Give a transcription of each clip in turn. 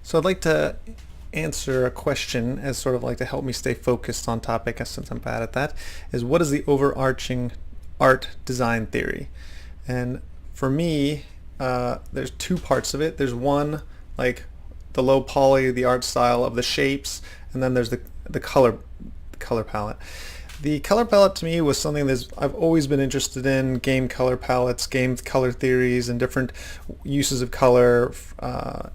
So I'd like to answer a question as sort of like to help me stay focused on topic, since I'm bad at that, is what is the overarching art design theory? And for me, there's two parts of it. There's one, like the low poly, the art style of the shapes, and then there's the color palette. The color palette to me was something that I've always been interested in: game color palettes, game color theories, and different uses of color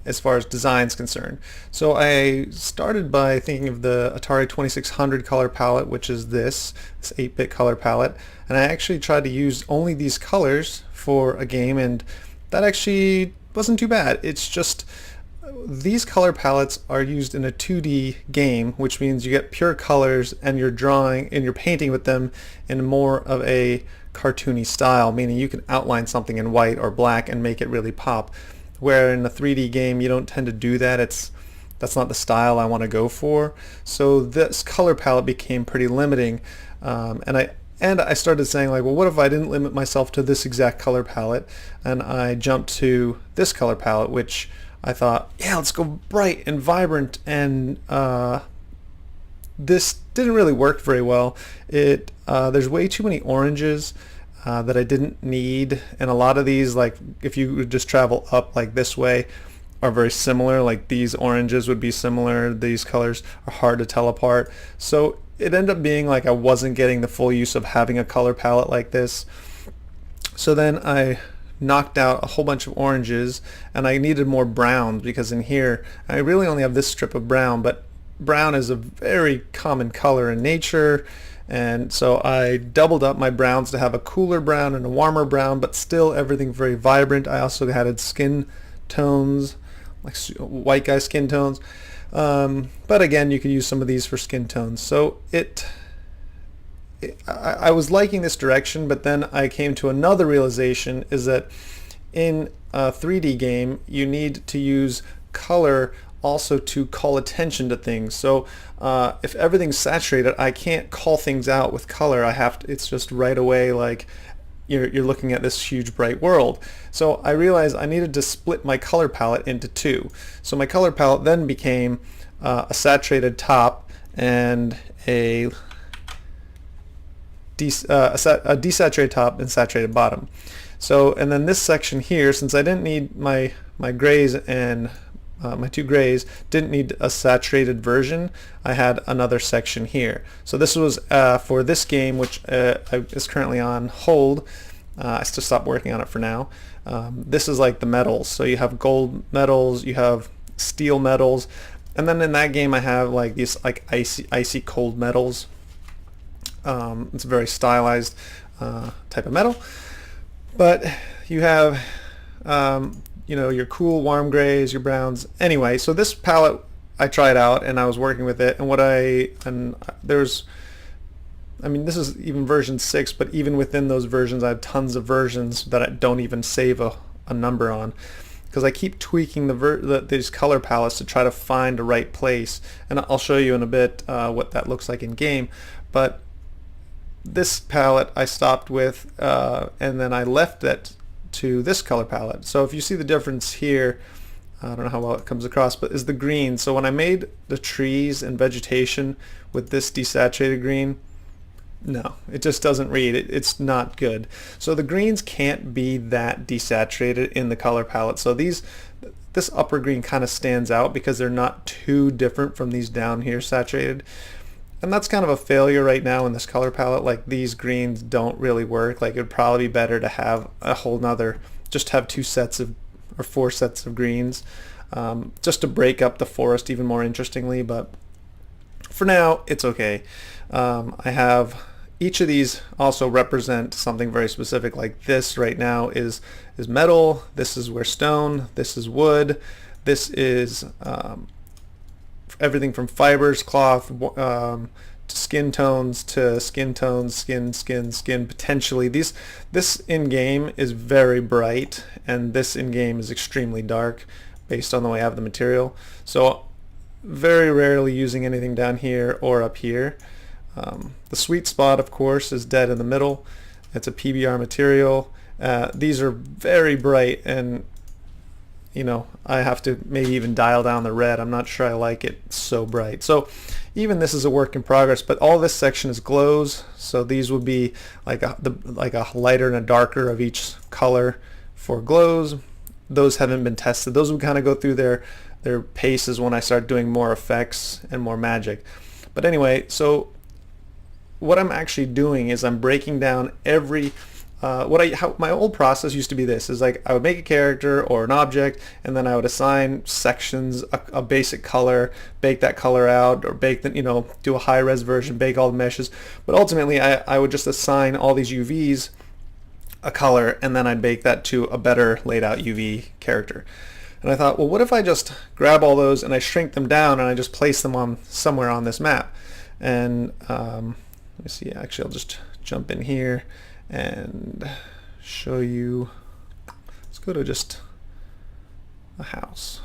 as far as design is concerned. So I started by thinking of the Atari 2600 color palette, which is this 8-bit color palette, and I actually tried to use only these colors for a game, and that actually wasn't too bad. It's just these color palettes are used in a 2D game, which means you get pure colors and you're drawing and you're painting with them in more of a cartoony style, meaning you can outline something in white or black and make it really pop. Where in a 3D game, you don't tend to do that. That's not the style I want to go for. So this color palette became pretty limiting, and I started saying, like, well, what if I didn't limit myself to this exact color palette, and I jumped to this color palette, which I thought, yeah, let's go bright and vibrant, and this didn't really work very well. There's way too many oranges that I didn't need, and a lot of these, like if you would just travel up like this way, are very similar. Like these oranges would be similar. These colors are hard to tell apart. So it ended up being like I wasn't getting the full use of having a color palette like this. So then I knocked out a whole bunch of oranges, and I needed more browns because in here I really only have this strip of brown, but brown is a very common color in nature, and so I doubled up my browns to have a cooler brown and a warmer brown, but still everything very vibrant. I also added skin tones, like white guy skin tones, but again, you could use some of these for skin tones. So I was liking this direction, but then I came to another realization, is that in a 3D game, you need to use color also to call attention to things. So if everything's saturated, I can't call things out with color. It's just right away, like you're looking at this huge bright world. So I realized I needed to split my color palette into two. So my color palette then became a saturated top and a desaturated top and saturated bottom. So, and then this section here, since I didn't need my grays and my two grays didn't need a saturated version, I had another section here. So this was for this game, which is currently on hold. I still stopped working on it for now. This is like the metals. So you have gold metals, you have steel metals, and then in that game I have like these like icy cold metals. It's a very stylized type of metal, but you have your cool warm grays, your browns. Anyway, so this palette I tried out and I was working with it, and this is even version 6, but even within those versions I have tons of versions that I don't even save a number on, because I keep tweaking these color palettes to try to find the right place, and I'll show you in a bit what that looks like in game. But this palette I stopped with, and then I left it to this color palette. So if you see the difference here, I don't know how well it comes across, but is the green. So when I made the trees and vegetation with this desaturated green, no, it just doesn't read. It's not good. So the greens can't be that desaturated in the color palette. So this upper green kind of stands out because they're not too different from these down here saturated. And that's kind of a failure right now in this color palette. Like these greens don't really work. Like it would probably be better to have a whole nother, just have 2 sets of, or 4 sets of greens, just to break up the forest even more interestingly. But for now, it's okay. I have each of these also represent something very specific. Like this right now is metal. This is where stone. This is wood. This is everything from fibers, cloth, to skin tones, skin, potentially. This in-game is very bright, and this in-game is extremely dark based on the way I have the material. So very rarely using anything down here or up here. The sweet spot, of course, is dead in the middle. It's a PBR material. These are very bright, and I have to maybe even dial down the red. I'm not sure I like it so bright. So even this is a work in progress, but all this section is glows. So these would be like a lighter and a darker of each color for glows. Those haven't been tested. Those would kind of go through their paces when I start doing more effects and more magic. But anyway, so what I'm actually doing is I'm breaking down every how my old process used to be this is like I would make a character or an object, and then I would assign sections a basic color, bake that color out, or bake the, do a high res version, bake all the meshes. But ultimately I would just assign all these UVs a color, and then I'd bake that to a better laid out UV character. And I thought, well, what if I just grab all those and I shrink them down and I just place them on somewhere on this map? And let me see, actually I'll just jump in here and show you. Let's go to just a house.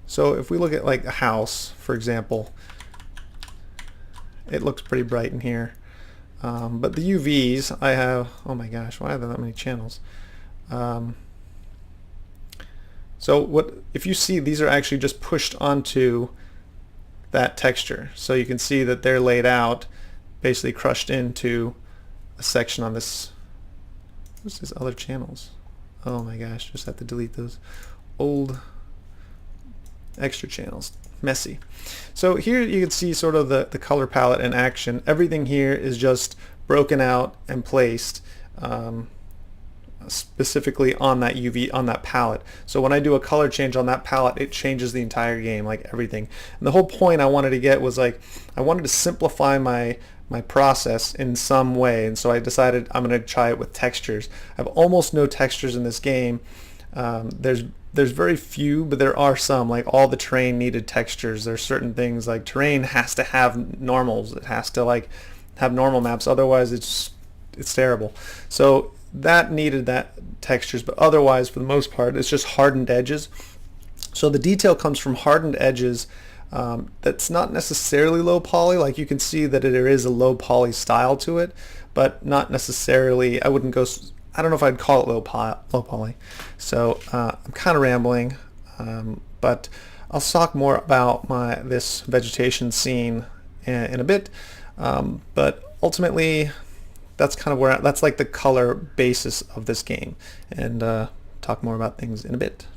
So if we look at like a house, for example, it looks pretty bright in here. But the UVs, I have, oh my gosh, why are there that many channels? So what if you see these are actually just pushed onto that texture. So you can see that they're laid out, basically crushed into a section on this. What's these other channels? Oh my gosh, just have to delete those old extra channels. Messy. So here you can see sort of the color palette in action. Everything here is just broken out and placed specifically on that UV, on that palette. So when I do a color change on that palette, it changes the entire game, like everything. And the whole point I wanted to get was like, I wanted to simplify my process in some way, and so I decided I'm going to try it with textures. I have almost no textures in this game. There's very few, but there are some, like all the terrain needed textures. There's certain things like terrain has to have normals. It has to like have normal maps, otherwise it's terrible. So that needed that textures, but otherwise for the most part it's just hardened edges. So the detail comes from hardened edges. That's not necessarily low poly. Like you can see that there is a low poly style to it, but not necessarily. I wouldn't go. I don't know if I'd call it low poly. So I'm kind of rambling, but I'll talk more about this vegetation scene in a bit. But ultimately, that's kind of that's like the color basis of this game, and talk more about things in a bit.